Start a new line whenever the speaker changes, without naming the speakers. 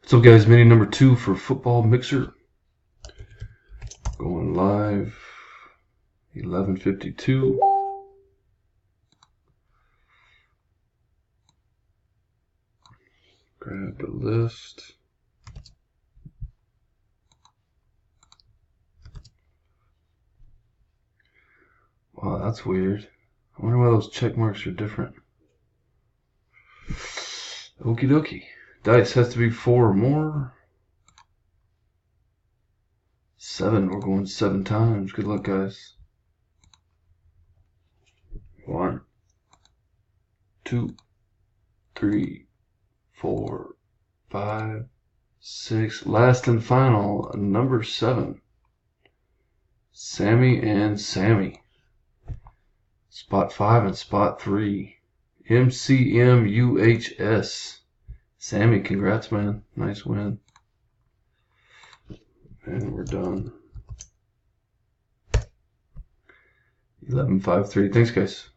So guys, mini number 2 for Football Mixer. Going live. 11:52. Grab the list. Wow, that's weird. I wonder why those check marks are different. Okie dokie. Dice has to be 4 or more. 7. We're going 7 times. Good luck, guys. 1, 2, 3, 4, 5, 6. Last and final, number 7. Sammy and Sammy. Spot 5 and spot 3. MCMUHS. Sammy, congrats, man. Nice win. And we're done. 11-5-3. Thanks, guys.